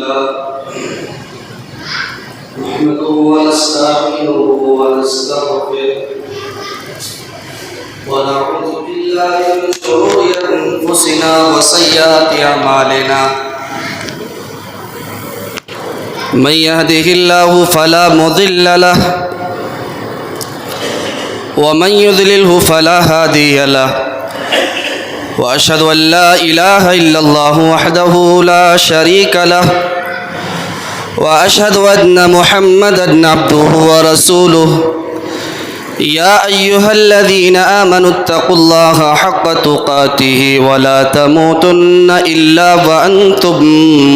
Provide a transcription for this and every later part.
لله نحمده ونستعينه ونستغفره ونعوذ بالله من شرور أنفسنا وسيئات أعمالنا من يهده الله فلا مضل له ومن يضلله فلا هادي له وأشهد أن لا إله إلا الله وحده لا شريك له وأشهد أن محمدًا عبده ورسوله يا أيها الذين آمنوا اتقوا الله حق تقاته ولا تموتن إلا وأنتم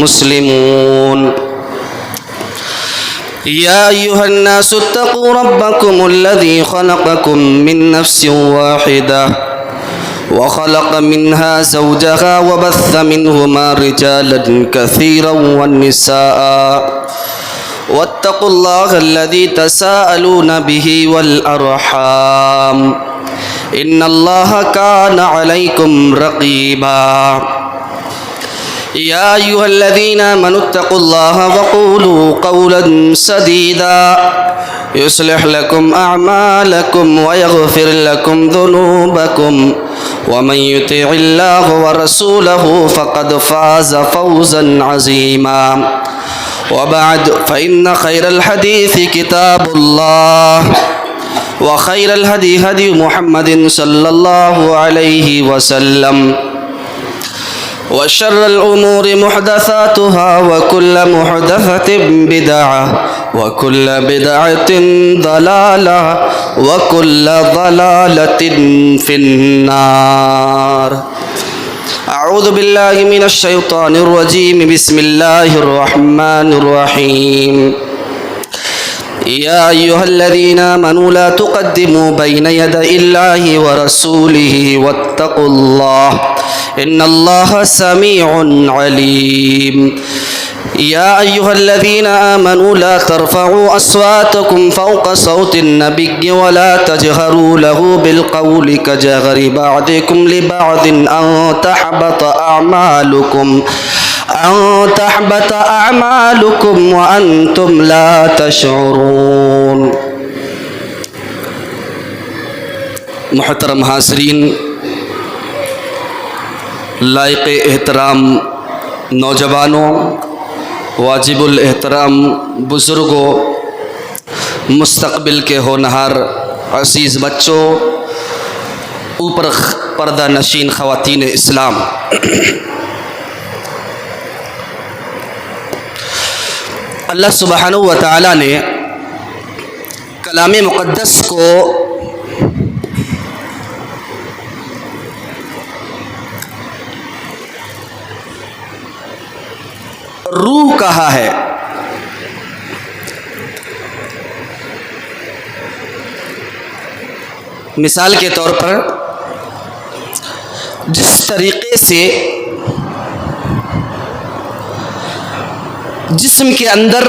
مسلمون يا أيها الناس اتقوا ربكم الذي خلقكم من نفس واحدة وخلق منها زوجها وبث منهما رجالا كثيرا والنساء واتقوا الله الذي تساءلون به والأرحام إن الله كان عليكم رقيبا يا أيها الذين آمنوا اتقوا الله وقولوا قولا سديدا يصلح لكم أعمالكم ويغفر لكم ذنوبكم ومن يطع الله ورسوله فقد فاز فوزا عظيما وبعد فإن خير الحديث كتاب الله وخير الهدي هدي محمد صلى الله عليه وسلم وشر الأمور محدثاتها وكل محدثة بدعة وكل بدعة ضلالة وكل ضلالة في النار أعوذ بالله من الشيطان الرجيم بسم الله الرحمن الرحيم يا أيها الذين آمنوا لا تقدموا بين يدي الله ورسوله واتقوا الله إن الله سميع عليم يا أيها الذين آمنوا لا ترفعوا أصواتكم فوق صوت النبي ولا تجهروا له بالقول كجهر بعضكم لبعض أن تحبط أعمالكم وأنتم لا تشعرون. محترم حاضرین، لائق احترام نوجوانوں، واجب الاحترام بزرگوں، مستقبل کے ہونہار عزیز بچوں، اوپر پردہ نشین خواتین اسلام، اللہ سبحانہ و تعالی نے کلام مقدس کو روح کہا ہے. مثال کے طور پر جس طریقے سے جسم کے اندر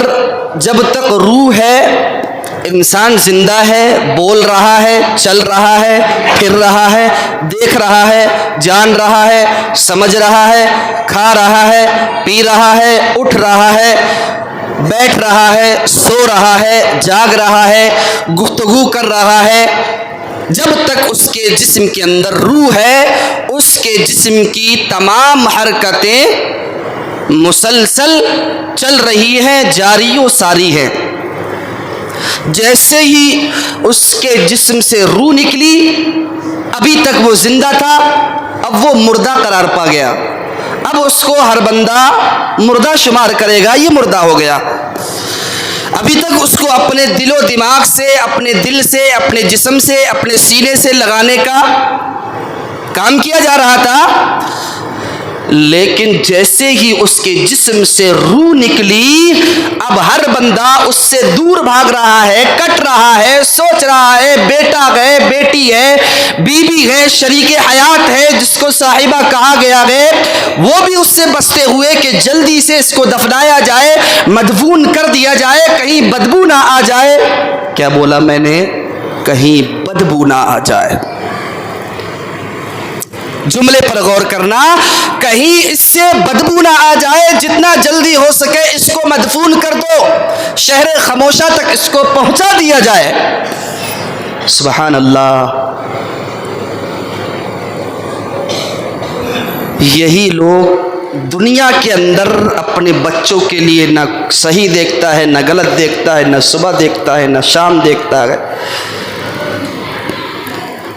جب تک روح ہے، انسان زندہ ہے، بول رہا ہے، چل رہا ہے، پھر رہا ہے، دیکھ رہا ہے، جان رہا ہے، سمجھ رہا ہے، کھا رہا ہے، پی رہا ہے، اٹھ رہا ہے، بیٹھ رہا ہے، سو رہا ہے، جاگ رہا ہے، گفتگو کر رہا ہے، جب تک اس کے جسم کے اندر روح ہے، اس کے جسم کی تمام حرکتیں مسلسل چل رہی ہیں، جاری و ساری ہیں. جیسے ہی اس کے جسم سے روح نکلی، ابھی تک وہ زندہ تھا، اب وہ مردہ قرار پا گیا. اب اس کو ہر بندہ مردہ شمار کرے گا، یہ مردہ ہو گیا. ابھی تک اس کو اپنے دل و دماغ سے، اپنے دل سے، اپنے جسم سے، اپنے سینے سے لگانے کا کام کیا جا رہا تھا، لیکن جیسے ہی اس کے جسم سے روح نکلی، اب ہر بندہ اس سے دور بھاگ رہا ہے، کٹ رہا ہے، سوچ رہا ہے، بیٹا ہے، بیٹی ہے، بیوی ہے، شریک حیات ہے جس کو صاحبہ کہا گیا ہے، وہ بھی اس سے بستے ہوئے کہ جلدی سے اس کو دفنایا جائے، مدفون کر دیا جائے، کہیں بدبو نہ آ جائے. کیا بولا میں نے؟ کہیں بدبو نہ آ جائے. جملے پر غور کرنا، کہیں اس سے بدبو نہ آ جائے، جتنا جلدی ہو سکے اس کو مدفون کر دو، شہر خموشہ تک اس کو پہنچا دیا جائے۔ سبحان اللہ۔ یہی لوگ دنیا کے اندر اپنے بچوں کے لیے نہ صحیح دیکھتا ہے، نہ غلط دیکھتا ہے، نہ صبح دیکھتا ہے، نہ شام دیکھتا ہے۔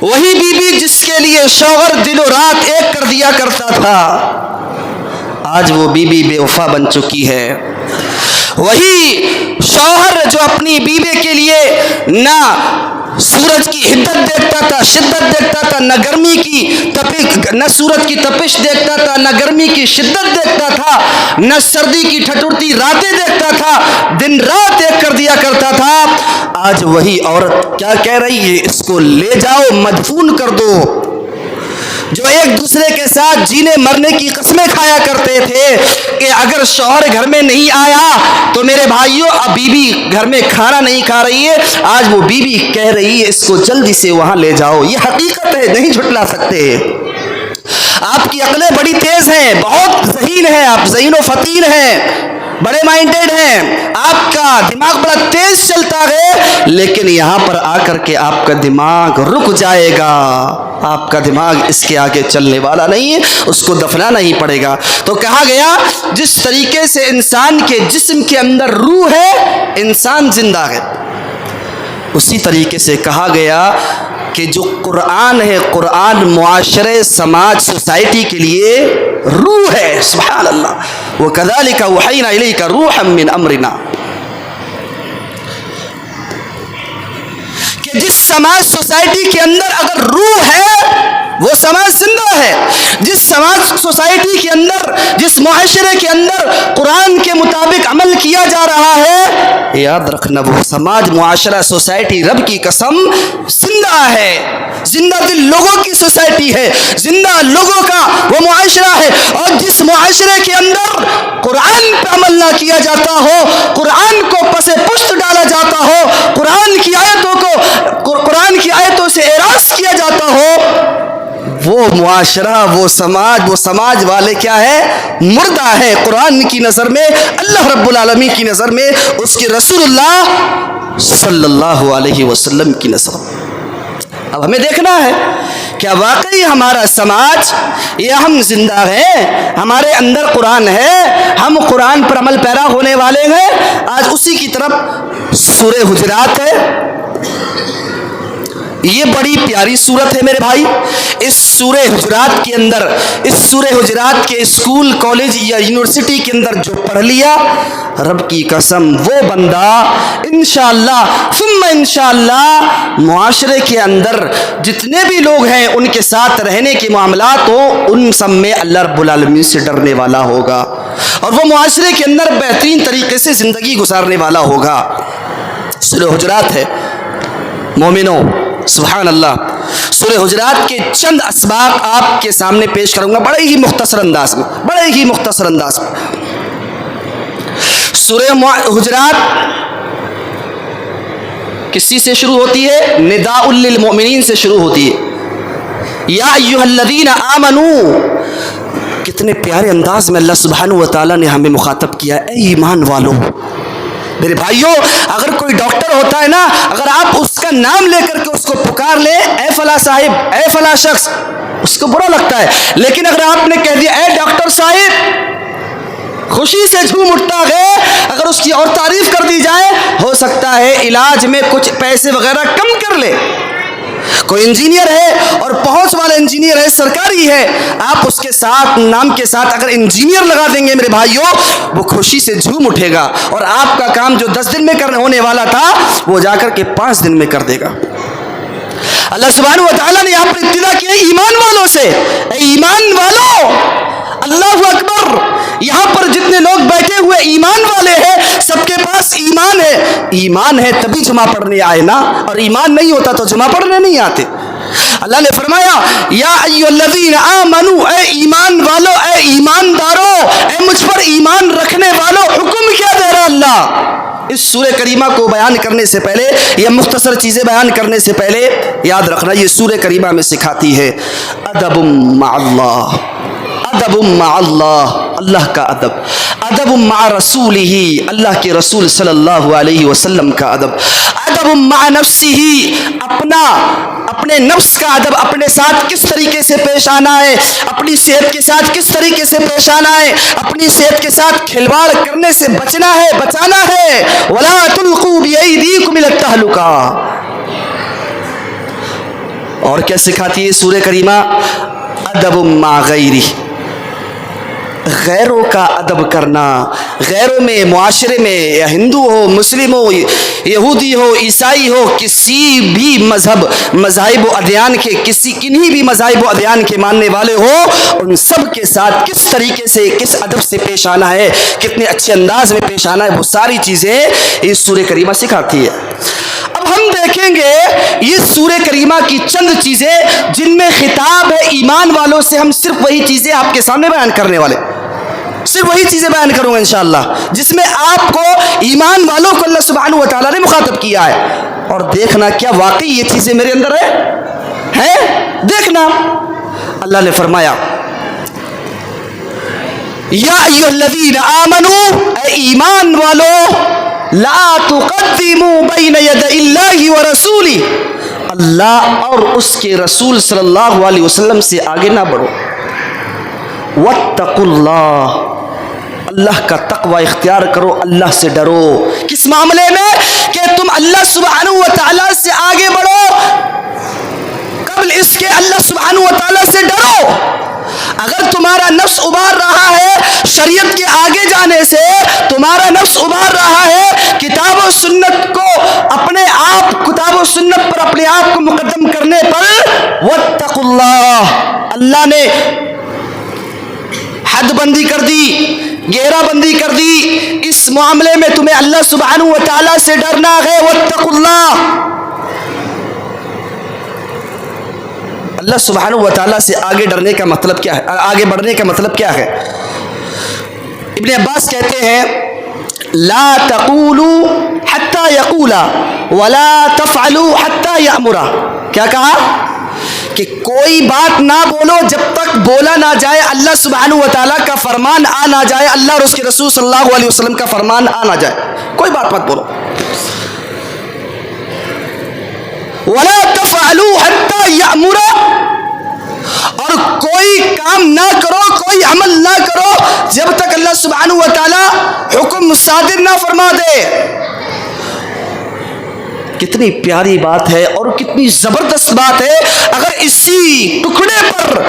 وہی بیوی جس کے لیے شوہر دن و رات ایک کر دیا کرتا تھا، آج وہ بیوی بے وفا بن چکی ہے۔ وہی شوہر جو اپنی بیوی کے لیے نہ سورج کی حدت دیکھتا تھا، شدت دیکھتا تھا، نہ گرمی کی تپش، نہ سورج کی تپش دیکھتا تھا، نہ گرمی کی شدت دیکھتا تھا، نہ سردی کی ٹھٹھرتی راتیں دیکھتا تھا، دن رات ایک کر دیا کرتا تھا، آج وہی عورت کیا کہہ رہی ہے؟ اس کو لے جاؤ، مدفون کر دو۔ جو ایک دوسرے کے ساتھ جینے مرنے کی قسمیں کھایا کرتے تھے کہ اگر شوہر گھر میں نہیں آیا تو میرے بھائیوں اب بیوی گھر میں کھانا نہیں کھا رہی ہے، آج وہ بیوی کہہ رہی ہے اس کو جلدی سے وہاں لے جاؤ۔ یہ حقیقت ہے، نہیں جھٹلا سکتے۔ آپ کی عقلیں بڑی تیز ہیں، بہت ذہین ہیں، آپ ذہین و فطین ہیں، بڑے مائنڈیڈ ہیں، آپ کا دماغ بڑا تیز چلتا ہے، لیکن یہاں پر آ کر کے آپ کا دماغ رک جائے گا۔ آپ کا دماغ اس کے آگے چلنے والا نہیں ہے، اس کو دفنانا ہی پڑے گا۔ تو کہا گیا جس طریقے سے انسان کے جسم کے اندر روح ہے، انسان زندہ ہے، اسی طریقے سے کہا گیا کہ جو قرآن ہے، قرآن معاشرے، سماج، سوسائٹی کے لیے روح ہے۔ سبحان اللہ۔ وَكَذَلِكَ أَوْحَيْنَا إِلَيْكَ رُوحًا مِّنْ أَمْرِنَا، کہ جس سماج سوسائٹی کے اندر اگر روح ہے وہ سماج زندہ ہے۔ جس سماج سوسائٹی کے اندر، جس معاشرے کے اندر قرآن کے مطابق عمل کیا جا رہا ہے، یاد رکھنا وہ سماج، معاشرہ، سوسائٹی رب کی قسم زندہ ہے، زندہ دل لوگوں کی سوسائٹی ہے، زندہ لوگوں کا وہ معاشرہ ہے۔ اور جس معاشرے کے اندر قرآن پہ عمل نہ کیا جاتا ہو، قرآن کو پس پشت ڈالا جاتا ہو، قرآن کی آیتوں کو، قرآن کی آیتوں سے اعراض کیا جاتا ہو، وہ معاشرہ، وہ سماج والے کیا ہے؟ مردہ ہے قرآن کی نظر میں، اللہ رب العالمین کی نظر میں، اس کے رسول اللہ صلی اللہ علیہ وسلم کی نظر۔ اب ہمیں دیکھنا ہے کیا واقعی ہمارا سماج یا ہم زندہ ہیں، ہمارے اندر قرآن ہے، ہم قرآن پر عمل پیرا ہونے والے ہیں۔ آج اسی کی طرف سورہ حجرات ہے، یہ بڑی پیاری صورت ہے میرے بھائی۔ اس سورہ حجرات کے اندر، اس سورہ حجرات کے اسکول، کالج یا یونیورسٹی کے اندر جو پڑھ لیا، رب کی قسم وہ بندہ انشاءاللہ ثم انشاءاللہ معاشرے کے اندر جتنے بھی لوگ ہیں ان کے ساتھ رہنے کے معاملات ہوں، ان سب میں اللہ رب العالمین سے ڈرنے والا ہوگا، اور وہ معاشرے کے اندر بہترین طریقے سے زندگی گزارنے والا ہوگا۔ سورہ حجرات ہے مومنوں، سبحان اللہ۔ سورہ حجرات کے چند اسباق آپ کے سامنے پیش کروں گا بڑے ہی مختصر انداز میں، بڑے ہی مختصر انداز میں۔ سورہ حجرات کسی سے شروع ہوتی ہے؟ نداء للمؤمنین سے شروع ہوتی ہے، یا ایھا الذین آمنوا۔ کتنے پیارے انداز میں اللہ سبحانہ و تعالیٰ نے ہمیں مخاطب کیا، اے ایمان والو۔ میرے بھائیوں، اگر کوئی ڈاکٹر ہوتا ہے نا، اگر آپ اس کا نام لے کر کے اس کو پکار لیں، اے فلاں صاحب، اے فلاں شخص، اس کو برا لگتا ہے، لیکن اگر آپ نے کہہ دیا اے ڈاکٹر صاحب، خوشی سے جھوم اٹھتا ہے۔ اگر اس کی اور تعریف کر دی جائے، ہو سکتا ہے علاج میں کچھ پیسے وغیرہ کم کر لے۔ کوئی انجینئر ہے اور پہنچ والا انجینئر ہے، سرکاری ہے، آپ اس کے ساتھ، نام کے ساتھ اگر انجینئر لگا دیں گے میرے بھائیوں، وہ خوشی سے جھوم اٹھے گا، اور آپ کا کام جو 10 دن میں ہونے والا تھا وہ جا کر کے 5 دن میں کر دے گا۔ اللہ سبحانہ و تعالیٰ نے یہاں پر ابتدا کی ایمان والوں سے، اے ایمان والو، اللہ اکبر۔ یہاں پر جتنے لوگ بیٹھے ہوئے ایمان والے ہیں، سب کے پاس ایمان ہے۔ ایمان ہے تبھی جمعہ پڑھنے آئے نا، اور ایمان نہیں ہوتا تو جمعہ پڑھنے نہیں آتے۔ اللہ نے فرمایا یا ایھا الذین آمنوا، اے ایمان والو، اے ایماندارو، اے مجھ پر ایمان رکھنے والو۔ حکم کیا دے رہا اللہ؟ اس سورہ کریمہ کو بیان کرنے سے پہلے، یہ مختصر چیزیں بیان کرنے سے پہلے یاد رکھنا، یہ سورہ کریمہ میں سکھاتی ہے ادب مع اللہ، ادب مع اللہ، اللہ کا ادب، ادب مع رسولہ، اللہ کے رسول صلی اللہ علیہ وسلم کا ادب، ادب مع نفسہ، اپنے نفس کا ادب، اپنے ساتھ کس طریقے سے پیش آنا ہے، اپنی صحت کے ساتھ کس طریقے سے پیش آنا ہے، اپنی صحت کے ساتھ کھلواڑ کرنے سے بچنا ہے، بچانا ہے، ولا تلقوا بأیدیکم الی التہلکہ۔ اور کیا سکھاتی ہے سورہ کریمہ؟ ادب مع غیرہ، غیروں کا ادب کرنا، غیروں میں، معاشرے میں، یا ہندو ہو، مسلم ہو، یہودی ہو، عیسائی ہو، کسی بھی مذاہب و ادیان کے، کنہی بھی مذاہب و ادیان کے ماننے والے ہو، ان سب کے ساتھ کس طریقے سے، کس ادب سے پیش آنا ہے، کتنے اچھے انداز میں پیش آنا ہے، وہ ساری چیزیں اس سورہ کریمہ سکھاتی ہے۔ اب ہم دیکھیں گے یہ سورہ کریمہ کی چند چیزیں جن میں خطاب ہے ایمان والوں سے، ہم صرف وہی چیزیں آپ کے سامنے بیان کرنے والے، صرف وہی چیزیں بیان کروں گا انشاءاللہ جس میں آپ کو، ایمان والوں کو اللہ سبحانہ و تعالیٰ نے مخاطب کیا ہے، اور دیکھنا کیا واقعی یہ چیزیں میرے اندر ہے دیکھنا۔ اللہ نے فرمایا یا ایھا الذین آمنوا، اے ایمان والو، لا تقدموا بین یدی اللہ ورسولہ، اللہ اور اس کے رسول صلی اللہ علیہ وسلم سے آگے نہ بڑھو، واتقوا اللہ، اللہ کا تقوی اختیار کرو، اللہ سے ڈرو۔ کس معاملے میں؟ کہ تم اللہ سبحانہ و تعالیٰ سے آگے بڑھو، قبل اس کے اللہ سبحانہ و تعالیٰ سے ڈرو۔ اگر تمہارا نفس ابھار رہا ہے شریعت کے آگے جانے سے، تمہارا نفس ابھار رہا ہے کتاب و سنت کو، اپنے آپ کتاب و سنت پر اپنے آپ کو مقدم کرنے پر، واتقوا اللہ، اللہ نے حد بندی کر دی، گھیرا بندی کر دی، اس معاملے میں تمہیں اللہ سبحانہ و تعالیٰ سے ڈرنا ہے، واتقوا اللہ۔ اللہ سبحانہ و تعالیٰ سے آگے ڈرنے کا مطلب کیا ہے، آگے بڑھنے کا مطلب کیا ہے؟ ابن عباس کہتے ہیں لا تقولوا حتى يقولا ولا تفعلوا حتى يأمرا۔ کیا کہا؟ کہ کوئی بات نہ بولو جب تک بولا نہ جائے، اللہ سبحانہ و تعالیٰ کا فرمان آ نہ جائے، اللہ اور اس کے رسول صلی اللہ علیہ وسلم کا فرمان آ نہ جائے، کوئی بات مت بولو۔ ولا تفعلوا حتى يأمرا، اور کوئی کام نہ کرو، کوئی عمل نہ کرو جب تک اللہ سبحانہ و تعالیٰ حکم صادر نہ فرما دے۔ کتنی پیاری بات ہے اور کتنی زبردست بات ہے، اگر اسی ٹکڑے پر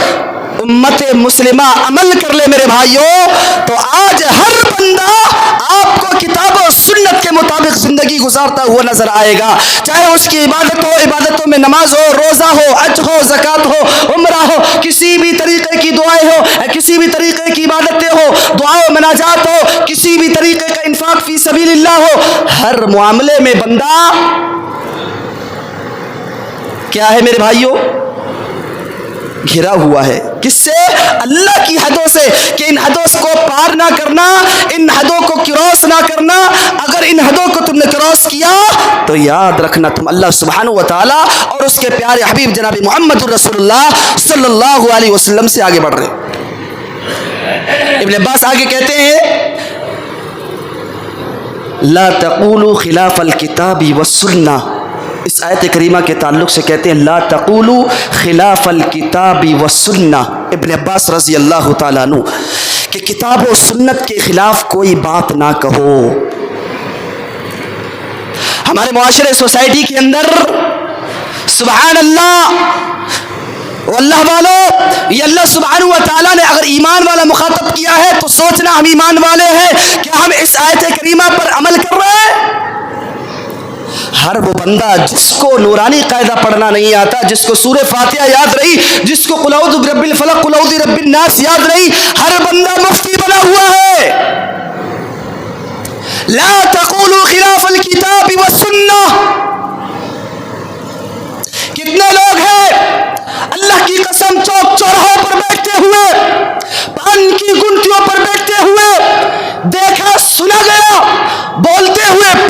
امت مسلمہ عمل کر لے میرے بھائیوں، تو آج ہر بندہ آپ کو کتاب و سنت کے مطابق زندگی گزارتا ہوا نظر آئے گا، چاہے اس کی عبادت ہو، عبادتوں میں نماز ہو، روزہ ہو، حج ہو، زکوٰۃ ہو، عمرہ ہو، کسی بھی طریقے کی دعائیں ہو، کسی بھی طریقے کی عبادتیں ہو، دعا و مناجات ہو، کسی بھی طریقے کا انفاق فی سبیل اللہ ہو، ہر معاملے میں بندہ کیا ہے میرے بھائیوں؟ گھرا ہوا ہے، کس سے؟ اللہ کی حدوں سے، کہ ان حدوں کو پار نہ کرنا، ان حدوں کو کراس نہ کرنا۔ اگر ان حدوں کو تم نے کراس کیا تو یاد رکھنا تم اللہ سبحانہ و تعالیٰ اور اس کے پیارے حبیب جناب محمد الرسول اللہ صلی اللہ علیہ وسلم سے آگے بڑھ رہے۔ ابن عباس آگے کہتے ہیں لا تقولوا خلاف الکتاب والسنہ، اس آیت کریمہ کے تعلق سے کہتے ہیں لا تقولوا خلاف الکتاب والسنہ، ابن عباس رضی اللہ تعالیٰ عنہ، کہ کتاب و سنت کے خلاف کوئی بات نہ کہو۔ ہمارے معاشرے سوسائٹی کے اندر سبحان اللہ، واللہ والو، یہ اللہ سبحانہ و تعالیٰ نے اگر ایمان والا مخاطب کیا ہے تو سوچنا ہم ایمان والے ہیں، کیا ہم اس آیت کریمہ پر عمل کر رہے ہیں؟ ہر وہ بندہ جس کو نورانی قاعدہ پڑھنا نہیں آتا، جس کو سورہ فاتحہ یاد رہی، جس کو قل اعوذ برب الفلق قل اعوذ برب الناس یاد رہی، ہر بندہ مفتی بنا ہوا ہے۔ لا تقولوا خلاف الکتاب والسنہ۔ کتنے لوگ ہیں اللہ کی قسم چوک چوراہوں پر بیٹھتے ہوئے، پان کی گنٹیوں پر بیٹھتے ہوئے دیکھا سنا گیا، بولتے ہوئے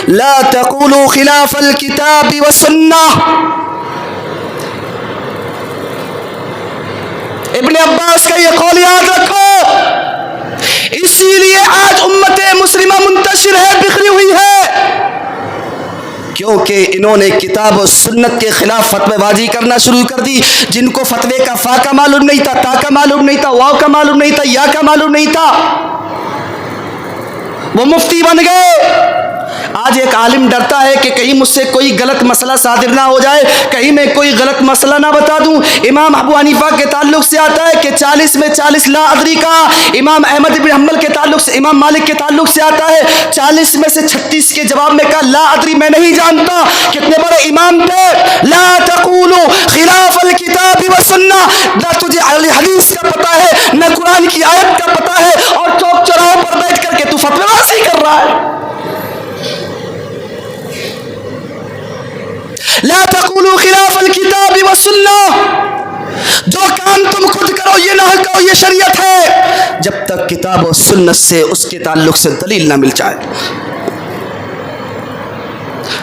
لا تقولوا خلاف الكتاب والسنہ. ابن عباس کا یہ قول یاد رکھو. اسی لیے آج امت مسلمہ منتشر ہے, بکھری ہوئی ہے, کیونکہ انہوں نے کتاب و سنت کے خلاف فتوی بازی کرنا شروع کر دی. جن کو فتوے کا فا کا معلوم نہیں تھا, تا کا معلوم نہیں تھا, واو کا معلوم نہیں تھا, یا کا معلوم نہیں تھا, وہ مفتی بن گئے. آج ایک عالم ڈرتا ہے کہ کہیں مجھ سے کوئی غلط مسئلہ صادر نہ ہو جائے, کہیں میں کوئی غلط مسئلہ نہ بتا دوں. امام ابو حنیفہ کے تعلق سے آتا ہے کہ 40 میں 40 لا ادری کا. امام احمد بن حنبل کے تعلق سے, امام مالک کے تعلق سے آتا ہے 40 میں سے 36 کے جواب میں کہا لا ادری, میں نہیں جانتا. کتنے بڑے امام تھے. لا تقولوا خلاف الکتاب والسنہ. نہ تجھے حدیث کا پتہ ہے, نہ قرآن کی آیت کا پتہ ہے, اور چوک چوراہوں پر بیٹھ کر کے تو فتوی بازی کر رہا ہے. لا تقولوا خلاف الکتاب والسنہ. جو کام تم خود کرو یہ نہ کرو, یہ شریعت ہے, جب تک کتاب و سنت سے اس کے تعلق سے دلیل نہ مل جائے.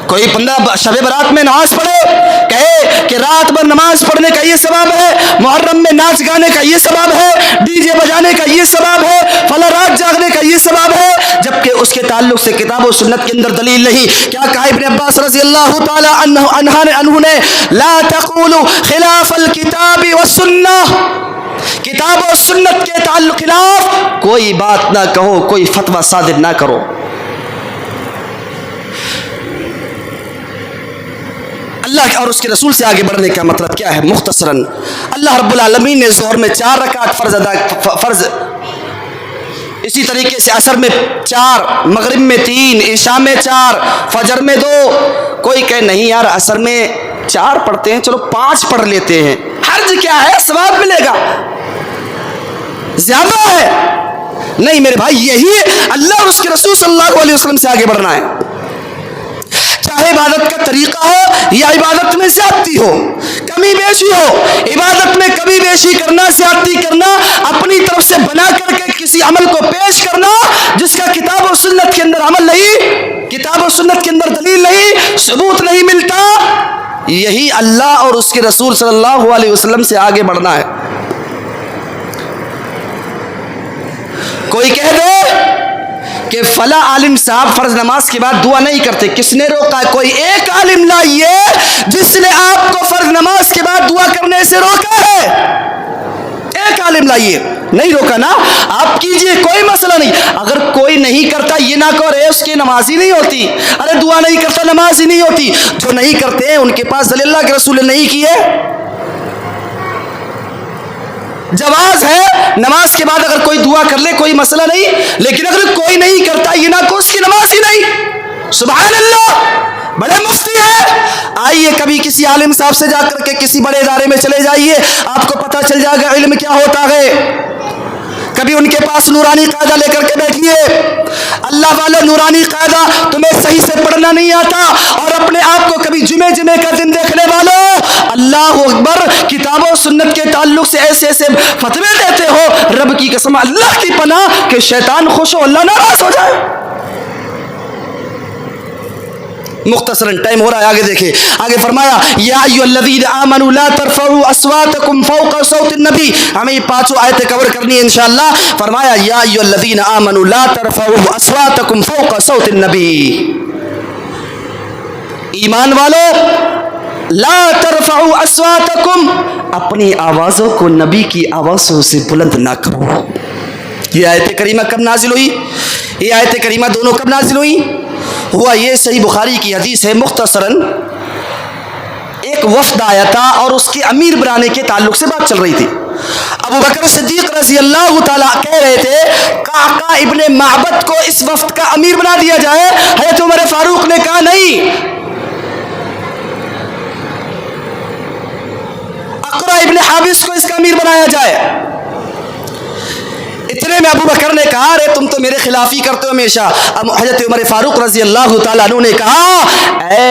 کوئی بندہ شب برات میں نماز پڑھے, کہے کہ رات بھر نماز پڑھنے کا یہ ثواب ہے, محرم میں ناچ گانے کا یہ ثواب ہے, ڈی جے بجانے کا یہ ثواب ہے, فلاں رات جاگنے کا یہ ثواب ہے, جبکہ اس کے تعلق سے کتاب و سنت کے اندر دلیل نہیں. کیا کہا ابن عباس رضی اللہ تعالی عنہ نے, لا تقولوا خلاف الکتاب والسنہ. کتاب و سنت کے تعلق خلاف کوئی بات نہ کہو, کوئی فتویٰ صادر نہ کرو. اللہ اور اس کے رسول سے آگے بڑھنے کا مطلب کیا ہے؟ مختصراً اللہ رب العالمین نے ظہر میں 4 رکعت فرض, اسی طریقے سے عصر میں 4, مغرب میں 3, عشاء میں 4, فجر میں 2. کوئی کہے نہیں یار عصر میں 4 پڑھتے ہیں, چلو 5 پڑھ لیتے ہیں, حرج کیا ہے, ثواب ملے گا, زیادہ ہے. نہیں میرے بھائی, یہی اللہ اور اس کے رسول صلی اللہ علیہ وسلم سے آگے بڑھنا ہے. چاہے عبادت کا طریقہ ہو یا عبادت میں زیادتی ہو, کمی بیشی ہو, عبادت میں کمی بیشی کرنا, زیادتی کرنا, اپنی طرف سے بنا کر کے کسی عمل کو پیش کرنا جس کا کتاب و سنت کے اندر عمل نہیں, کتاب و سنت کے اندر دلیل نہیں, ثبوت نہیں ملتا, یہی اللہ اور اس کے رسول صلی اللہ علیہ وسلم سے آگے بڑھنا ہے. کوئی کہہ دے کہ فلاں عالم صاحب فرض نماز کے بعد دعا نہیں کرتے, کس نے روکا؟ کوئی ایک عالم لائیے جس نے آپ کو فرض نماز کے بعد دعا کرنے سے روکا ہے. ایک عالم لائیے, نہیں روکا نا, آپ کیجئے, کوئی مسئلہ نہیں. اگر کوئی نہیں کرتا یہ نہ کرے اس کی نماز ہی نہیں ہوتی, ارے دعا نہیں کرتا نماز ہی نہیں ہوتی. جو نہیں کرتے ہیں ان کے پاس دلیل اللہ کے رسول نے نہیں کیے. جواز ہے نماز کے بعد اگر کوئی دعا کر لے کوئی مسئلہ نہیں, لیکن اگر کوئی نہیں کرتا یہ نہ کو اس کی نماز ہی نہیں. سبحان اللہ, بڑے مفتی ہیں. آئیے کبھی کسی عالم صاحب سے جا کر کے کسی بڑے ادارے میں چلے جائیے, آپ کو پتہ چل جائے گا علم کیا ہوتا ہے. کبھی ان کے پاس نورانی قاعدہ لے کر کے بیٹھیے. اللہ والے نورانی قاعدہ تمہیں صحیح سے پڑھنا نہیں آتا اور اپنے آپ کو کبھی جمعے کا دن دیکھنے والوں, اللہ اکبر, کتاب و سنت کے تعلق سے ایسے ایسے فتوے دیتے ہو, رب کی قسم اللہ کی پناہ کہ شیطان خوش ہو اللہ ناراض ہو جائے. مختصراً ٹائم ہو رہا ہے, آگے دیکھیں. آگے فرمایا یا ایھا الذین آمنوا لا ترفعوا اصواتکم فوق صوت النبی. ہمیں یہ 5 آیتیں کور کرنی ہے انشاءاللہ. فرمایا یا ایھا الذین آمنوا لا ترفعوا اصواتکم فوق صوت النبی. ایمان والو, لا ترفعوا اصواتکم, اپنی آوازوں کو نبی کی آوازوں سے بلند نہ کرو. یہ آیت کریمہ کب نازل ہوئی؟ یہ آیت کریمہ دونوں کب نازل ہوئی؟ ہوا یہ صحیح بخاری کی حدیث ہے. مختصراً ایک وفد آیا تھا اور اس کے امیر بنانے کے تعلق سے بات چل رہی تھی. ابو بکر صدیق رضی اللہ تعالیٰ کہہ رہے تھے قعقاع ابن معبد کو اس وفد کا امیر بنا دیا جائے. حضرت عمر فاروق نے کہا نہیں, اقرع ابن حابس کو اس کا امیر بنایا جائے. اتنے میں ابو بکر نے کہا ارے تم تو میرے خلاف ہی کرتے ہو ہمیشہ. اب حضرت عمر فاروق رضی اللہ تعالیٰ عنہ نے کہا اے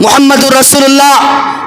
محمد رسولullah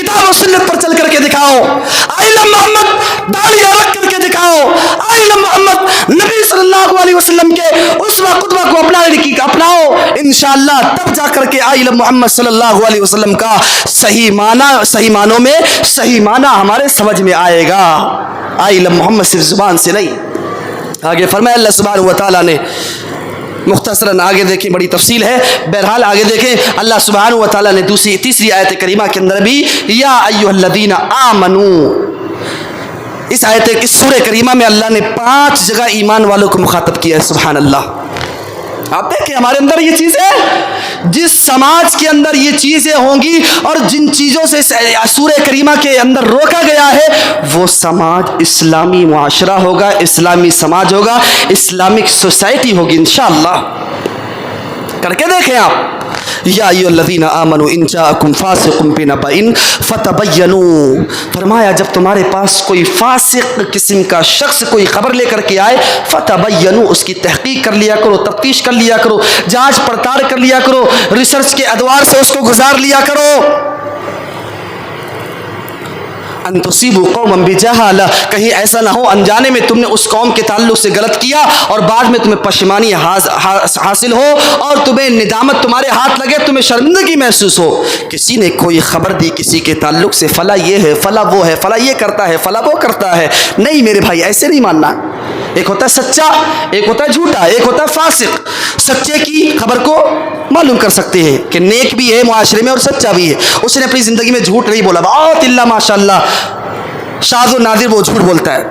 کتاب و سنت پر چل کر کے دکھاؤ، آئلہ محمد داڑھی رکھ کر کے دکھاؤ، آئلہ محمد نبی صلی اللہ علیہ وسلم کے اسوہ قدوہ کو اپناؤ، انشاءاللہ تب جا کر کے آئلہ محمد صلی اللہ علیہ وسلم کا صحیح معنوں میں صحیح معنی ہمارے سمجھ میں آئے گا، آئلہ محمد صرف زبان سے نہیں۔ آگے فرمایا اللہ سبحانہ و تعالیٰ نے مختصراً، آگے دیکھیں بڑی تفصیل ہے، بہرحال آگے دیکھیں اللہ سبحانہ و تعالیٰ نے تیسری آیت کریمہ کے اندر بھی یا ایھا الذین آمنو، اس سورہ کریمہ میں اللہ نے 5 جگہ ایمان والوں کو مخاطب کیا ہے، سبحان اللہ۔ آپ دیکھیں ہمارے اندر یہ چیزیں، جس سماج کے اندر یہ چیزیں ہوں گی اور جن چیزوں سے سورہ کریمہ کے اندر روکا گیا ہے، وہ سماج اسلامی معاشرہ ہوگا، اسلامی سماج ہوگا، اسلامک سوسائٹی ہوگی انشاءاللہ۔ کر کے دیکھیں آپ، یا ایھا الذین آمنوا ان جاءکم فاسق بنبأ فتبینوا، فرمایا جب تمہارے پاس کوئی فاسق قسم کا شخص کوئی خبر لے کر کے آئے، فتبینوا، اس کی تحقیق کر لیا کرو، تفتیش کر لیا کرو، جانچ پڑتال کر لیا کرو، ریسرچ کے ادوار سے اس کو گزار لیا کرو۔ ان تصیبوا قوما بجہالہ، کہیں ایسا نہ ہو انجانے میں تم نے اس قوم کے تعلق سے غلط کیا اور بعد میں تمہیں پشیمانی حاصل ہو اور تمہیں ندامت تمہارے ہاتھ لگے، تمہیں شرمندگی محسوس ہو۔ کسی نے کوئی خبر دی کسی کے تعلق سے، فلاں یہ ہے، فلاں وہ ہے، فلاں یہ کرتا ہے، فلاں وہ کرتا ہے، نہیں میرے بھائی ایسے نہیں ماننا۔ ایک ہوتا ہے سچا، ایک ہوتا ہے جھوٹا، ایک ہوتا ہے فاسق۔ سچے کی خبر کو معلوم کر سکتے ہیں کہ نیک بھی ہے معاشرے میں اور سچا بھی ہے، اس نے اپنی زندگی میں جھوٹ نہیں بولا، بہت اللہ ماشاءاللہ شاذ و نادر وہ جھوٹ بولتا ہے،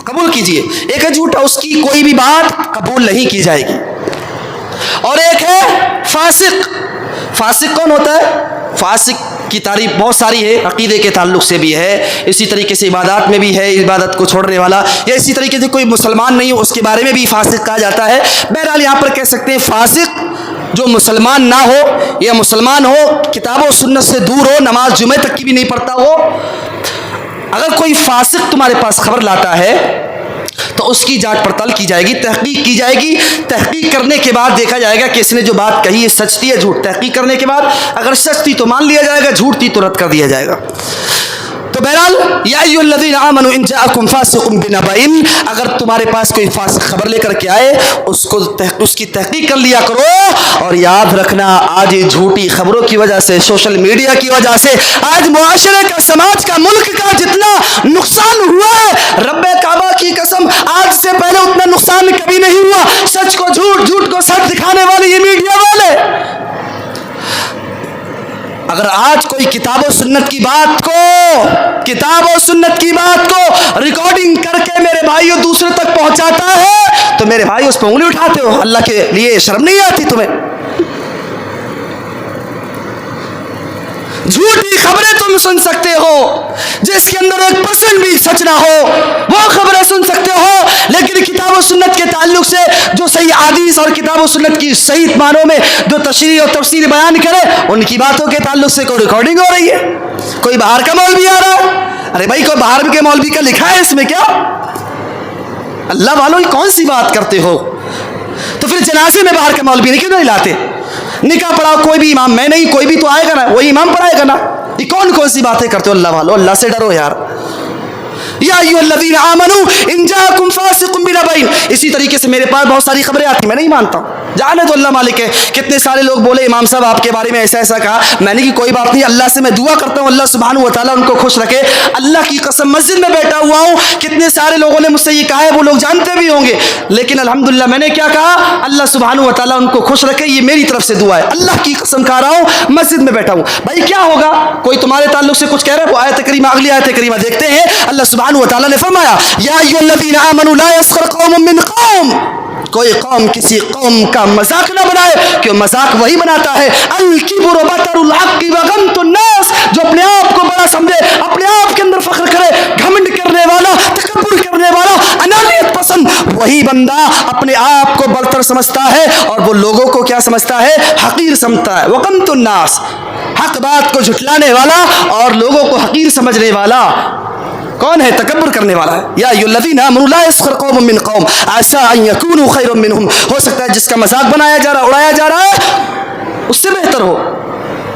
قبول کیجئے۔ ایک ہے جھوٹا، اس کی کوئی بھی بات قبول نہیں کی جائے گی، اور ایک ہے فاسق۔ فاسق کون ہوتا ہے؟ فاسق کی تعریف بہت ساری ہے، عقیدے کے تعلق سے بھی ہے، اسی طریقے سے عبادات میں بھی ہے، عبادت کو چھوڑنے والا، یا اسی طریقے سے کوئی مسلمان نہیں ہو اس کے بارے میں بھی فاسق کہا جاتا ہے۔ بہرحال یہاں پر کہہ سکتے ہیں فاسق جو مسلمان نہ ہو یا مسلمان ہو، کتاب و سنت سے دور ہو، نماز جمعہ تک کی بھی نہیں پڑھتا ہو، اگر کوئی فاسق تمہارے پاس خبر لاتا ہے تو اس کی جانچ پڑتال کی جائے گی، تحقیق کی جائے گی۔ تحقیق کرنے کے بعد دیکھا جائے گا کہ اس نے جو بات کہی ہے سچ تھی یا جھوٹ۔ تحقیق کرنے کے بعد اگر سچ تھی تو مان لیا جائے گا، جھوٹ تھی تو رد کر دیا جائے گا۔ تو بہرحال یا ایھا الذین آمنوا ان جاءکم فاسق بنبأ، اگر تمہارے پاس کوئی فاسق خبر لے کر کے آئے اس کی تحقیق کر لیا کرو۔ اور یاد رکھنا آج یہ جھوٹی خبروں کی وجہ سے، سوشل میڈیا کی وجہ سے آج معاشرے کا، سماج کا، ملک کا جتنا نقصان ہوا ہے، رب کعبہ کی قسم آج سے پہلے اتنا نقصان کبھی نہیں ہوا۔ سچ کو جھوٹ، جھوٹ کو سچ دکھانے والے یہ میڈیا والے، اگر آج کوئی کتاب و سنت کی بات کو ریکارڈنگ کر کے میرے بھائیوں دوسرے تک پہنچاتا ہے تو میرے بھائی اس پہ انگلی اٹھاتے ہو، اللہ کے لیے شرم نہیں آتی تمہیں؟ جھوٹی خبریں تم سن سکتے ہو جس کے اندر 1% بھی سچ نہ ہو، وہ خبریں سن سکتے ہو، لیکن کتاب و سنت کے تعلق سے جو صحیح حدیث اور کتاب و سنت کی صحیح معنوں میں جو تشریح اور تفسیر بیان کرے ان کی باتوں کے تعلق سے کوئی ریکارڈنگ ہو رہی ہے، کوئی باہر کا مولوی آ رہا ہے، ارے بھائی کوئی باہر کے مولوی کا لکھا ہے اس میں کیا؟ اللہ والوں یہ کون سی بات کرتے ہو؟ تو پھر جنازے میں باہر کے مولوی کیوں نہیں لاتے؟ نکاح پڑھاؤ کوئی بھی امام، میں نہیں کوئی بھی تو آئے گا نا، وہی امام پڑھائے گا نا۔ یہ کون سی باتیں کرتے ہو اللہ والو؟ اللہ سے ڈرو یار۔ یا ایھا الذین آمنوا ان جاءکم فاسق بنبأ، اسی طریقے سے میرے پاس بہت ساری خبریں آتی، میں نہیں مانتا ہوں، جانے تو اللہ مالک ہے۔ کتنے سارے لوگ بولے امام صاحب آپ کے بارے میں ایسا ایسا کہا، میں نے کہ کوئی بات نہیں، اللہ سے میں دعا کرتا ہوں اللہ سبحانہ و تعالیٰ ان کو خوش رکھے، اللہ کی قسم مسجد میں بیٹھا ہوا ہوں، کتنے سارے لوگوں نے مجھ سے یہ کہا ہے، وہ لوگ جانتے بھی ہوں گے، لیکن الحمدللہ میں نے کیا کہا، اللہ سبحانہ و تعالیٰ ان کو خوش رکھے، یہ میری طرف سے دعا ہے، اللہ کی قسم کھا رہا ہوں، مسجد میں بیٹھا ہوں۔ بھائی کیا ہوگا، کوئی تمہارے تعلق سے کچھ کہہ رہا ہے، وہ آیت کریمہ، اگلی آیت کریمہ دیکھتے ہیں، اللہ سبحانہ و تعالیٰ نے فرمایا یا ایھا الذین آمنوا لا یسخر قوم من قوم، کوئی قوم کسی قوم کا مذاق نہ بنائے، کہ مذاق وہی بناتا ہے الکبر بطر الحق وغمط الناس، جو اپنے آپ کو بڑا سمجھے، اپنے آپ کے اندر فخر کرے، گھمنڈ کرنے والا، تکبر کرنے والا، انانیت پسند، وہی بندہ اپنے آپ کو برتر سمجھتا ہے اور وہ لوگوں کو کیا سمجھتا ہے، حقیر سمجھتا ہے۔ وغمط الناس، حق بات کو جھٹلانے والا اور لوگوں کو حقیر سمجھنے والا کون ہے؟ تکبر کرنے والا ہے۔ یا ایھا الذین آمنوا لا یسخر قوم من قوم عسى ان یکونوا خیرا منهم، ہو سکتا ہے جس کا مذاق بنایا جا رہا، اڑایا جا رہا ہے، اس سے بہتر ہو،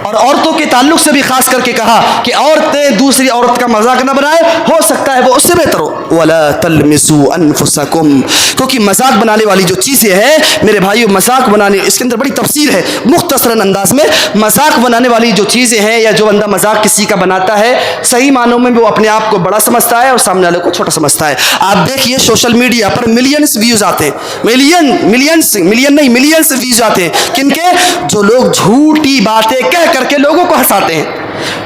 اور عورتوں کے تعلق سے بھی خاص کر کے کہا کہ عورتیں دوسری عورت کا مذاق نہ بنائے، ہو سکتا ہے وہ اس سے بہتر ہو. ولا تلمسوا انفسکم، کیونکہ مذاق بنانے والی جو چیزیں ہیں میرے بھائیو، مذاق بنانے، اس کے اندر بڑی تفصیل ہے، مختصراً انداز میں مذاق بنانے والی جو چیزیں ہیں، یا جو بندہ مذاق کسی کا بناتا ہے صحیح معنوں میں وہ اپنے آپ کو بڑا سمجھتا ہے اور سامنے والے کو چھوٹا سمجھتا ہے. آپ دیکھیے سوشل میڈیا پر ملینز ویوز آتے ہیں، ملینز ویوز آتے ہیں، کن کے؟ جو لوگ جھوٹی باتیں کہہ کر کے لوگوں کو ہنساتے ہیں،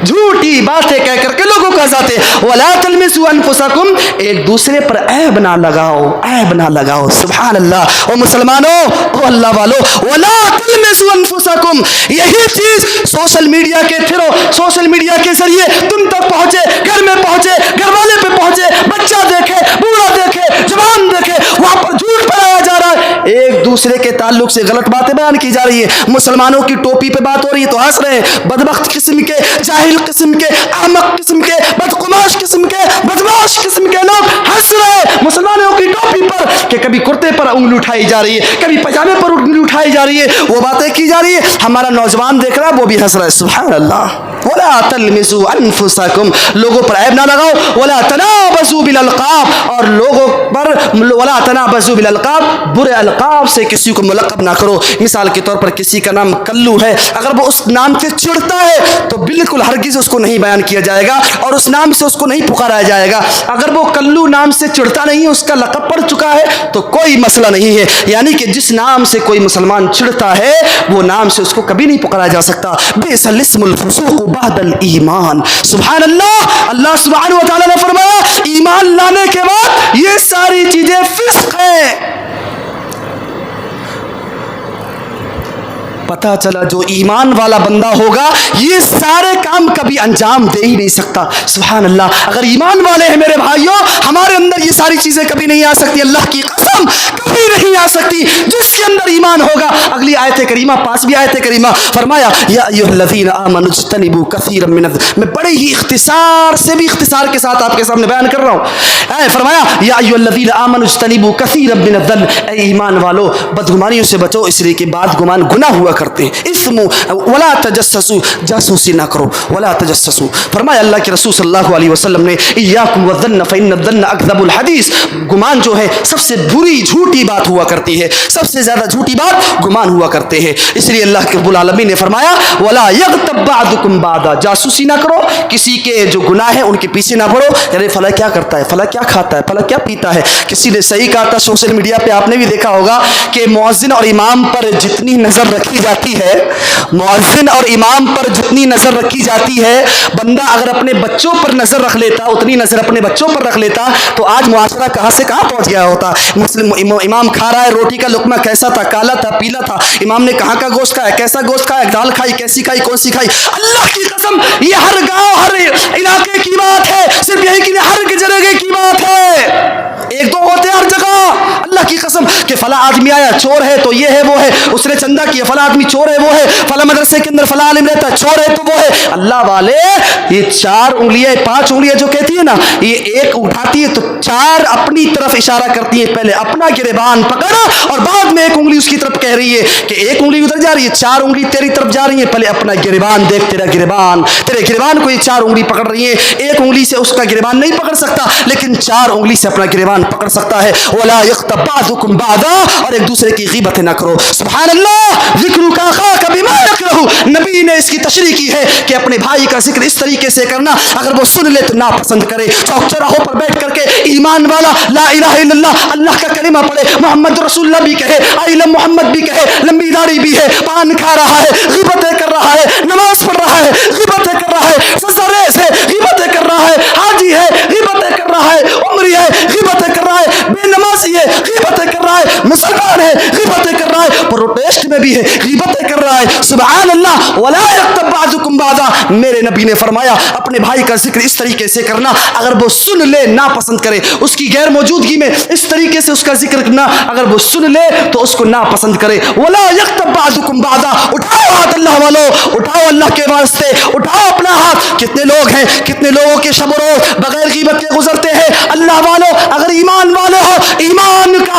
جھوٹی باتیں کہہ کر کے لوگوں کو ہنساتے ہیں. ولا تلمسوا انفسکم، ایک دوسرے پر عیب نہ لگاؤ، عیب نہ لگاؤ. سبحان اللہ. او مسلمانوں، او اللہ والو، ولا تلمسوا انفسکم، یہی چیز سوشل میڈیا کے تھرو، سوشل میڈیا کے ذریعے تم تک پہنچے، گھر میں پہنچے، گھر والے پہ پہنچے، بچہ دیکھے، بوڑھا دیکھے، جوان دیکھے، وہاں پر جھوٹ پھیلایا جا رہا ہے، ایک دوسرے کے تعلق سے غلط باتیں بیان کی جا رہی ہے. مسلمانوں کی ٹوپی پہ بات ہو رہی ہے تو ہنس رہے ہیں. بدبخت قسم کے، جاہل قسم کے، احمق قسم کے، بدقماش قسم کے، بدماش قسم کے لوگ ہنس رہے ہیں مسلمانوں کی ٹوپی پر، کہ کبھی کرتے پر انگلی اٹھائی جا رہی ہے، کبھی پجامے پر انگلی اٹھائی جا رہی ہے، وہ باتیں کی جا رہی ہے. ہمارا نوجوان دیکھ رہا ہے، وہ بھی ہنس رہا ہے. سبحان اللہ. ولا تلمسوا انفسکم، لوگوں پر عیب نہ لگاؤ. ولا تنابزوا بالالقاب، اور لوگوں پر ولا تنابزوا بالالقاب، برے القاب سے کسی کو ملقب نہ کرو. مثال کے طور پر کسی کا نام کلو ہے، اگر وہ اس نام سے چڑھتا ہے تو بالکل ہرگز اس کو نہیں بیان کیا جائے گا اور اس نام سے اس کو نہیں پکارا جائے گا. اگر وہ کلو نام سے چڑھتا نہیں ہے، اس کا لقب پڑ چکا ہے تو کوئی مسئلہ نہیں ہے. یعنی کہ جس نام سے کوئی مسلمان چڑھتا ہے وہ نام سے اس کو کبھی نہیں پکارا جا سکتا. بئس الاسم الفسوق بعد الایمان. سبحان اللہ. اللہ سبحانہ و تعالی نے فرمایا ایمان لانے کے بعد یہ ساری چیزیں فسق ہیں. پتہ چلا جو ایمان والا بندہ ہوگا یہ سارے کام کبھی انجام دے ہی نہیں سکتا. سبحان اللہ. اگر ایمان والے ہیں میرے بھائیوں، ہمارے اندر یہ ساری چیزیں کبھی نہیں آ سکتی. اللہ کی قسم کبھی نہیں آ سکتی. جس کے اندر ایمان ہوگا، اگلی آیت کریمہ، 5ویں آیت کریمہ فرمایا یا ایھا الذین آمنوا اجتنبوا کثیرا من میں بڑے ہی اختصار سے بھی اختصار کے ساتھ آپ کے سامنے بیان کر رہا ہوں. فرمایا یا ایھا الذین آمنوا اجتنبوا کثیرا من الظن، اے ایمان والو بدگمانیوں سے بچو، اس لیے کہ بعد گمان گناہ ہوا کرتے ہیں. اسم ولا تجسسوا، جاسوسی نہ کرو. ولا تجسسوا، فرمایا اللہ کے رسول صلی اللہ علیہ وسلم نے ایاکم والظن فإن الظن اکذب الحدیث، گمان جو ہے سب سے بری جھوٹی بات ہوا کرتی ہے، سب سے زیادہ جھوٹی بات گمان ہوا کرتے ہیں. اس لیے اللہ کے رب العالمین نے فرمایا ولا یغتب بعضکم بعضا، جاسوسی نہ کرو، کسی کے جو گناہ ہیں ان کے پیچھے نہ پڑو. یعنی فلاں کیا کرتا ہے، فلاں کیا کھاتا ہے، فلاں کیا پیتا ہے. کسی نے صحیح کہا تھا سوشل میڈیا پہ، آپ نے بھی دیکھا ہوگا کہ مؤذن اور امام پر جتنی نظر رکھی جاتی ہے، مؤذن اور امام پر جتنی نظر رکھی جاتی ہے، بندہ اگر اپنے بچوں پر نظر رکھ لیتا، اتنی نظر اپنے بچوں پر رکھ لیتا تو آج معاشرہ کہاں سے کہاں پہنچ گیا ہوتا. مسلم امام کھا رہا ہے، روٹی کا لقمہ کیسا تھا، کالا تھا، پیلا تھا، امام نے کہاں کا گوشت کھایا، کیسا گوشت کھایا، دال کھائی، کیسی کھائی، کون سی کھائی. اللہ کی قسم یہ ہر گاؤں، ہر علاقے کی بات ہے، صرف یہی کہ ہر جگہ کی بات ہے. ایک دو ہوتے ہر جگہ. اللہ کی قسم کہ فلاں آدمی آیا چور ہے تو یہ ہے وہ ہے، اس نے چندہ کیا، فلاں آدمی چور ہے وہ ہے، فلاں مدرسے کے اندر فلاں عالم رہتا ہے چور ہے تو وہ ہے. اللہ والے یہ 4 انگلیاں 5 انگلیاں جو کہتی ہے نا، یہ ایک اٹھاتی ہے تو 4 اپنی طرف اشارہ کرتی ہے. پہلے اپنا گریبان پکڑا اور بعد میں ایک انگلی اس کی طرف کہہ رہی ہے کہ ایک انگلی ادھر جا رہی ہے، 4 انگلی تیری طرف جا رہی ہیں. پہلے اپنا گریبان دیکھ، تیرا گریبان، تیرے گریبان کو یہ 4 انگلی پکڑ رہی ہیں. ایک انگلی سے اس کا گریبان نہیں پکڑ سکتا لیکن 4 انگلی سے اپنا گریبان پکڑ سکتا ہے. ولا یغتب بعضکم بعضا، اور ایک دوسرے کی غیبتیں نہ کرو. سبحان اللہ. ذکرک اخاک بما یکرہ، نبی نے اس کی تشریح کی ہے کہ اپنے بھائی کا ذکر اس طریقے سے کرنا اگر وہ سن لے تو ناپسند کرے. چوک چوراہوں پر بیٹھ کر کے ایمان والا لا الہ الا اللہ، اللہ کا کلمہ پڑھے، محمد رسول اللہ بھی کہے، آئی لو محمد بھی کہے، لمبی داڑھی بھی ہے، پان کھا رہا ہے، غیبتیں کر رہا ہے، نماز پڑھ رہا ہے، غیبتیں کر رہا ہے، سسریس ہے، غیبتیں کر رہا ہے، حاجی ہے، غیبتیں کر رہا ہے، عمری ہے، غیبتیں کر رہا ہے، بے نمازی ہے، غیبتیں کر رہا ہے، مسلمان ہے، غیبتیں کر رہا ہے، پروٹیسٹ میں بھی ہے، غیبتیں کر رہا ہے. سبحان اللہ. ولا یغتب بعضکم بعضا، میرے نبی نے فرمایا اپنے بھائی کا ذکر اس طریقے سے کرنا اگر وہ سن لے ناپسند کرے، اس کی غیر موجودگی میں اس طریقے سے اس کا ذکر کرنا اگر وہ سن لے تو اس کو ناپسند کرے. ولا یغتب بعضکم بعضا، اٹھاؤ ہاتھ اللہ والو، اٹھاؤ اللہ کے واسطے، اٹھاؤ اپنا ہاتھ. کتنے لوگ ہیں، کتنے لوگوں کے شب و روز بغیر غیبت کے گزرتے ہیں. اللہ والو اگر ایمان والے ہو، ایمان کا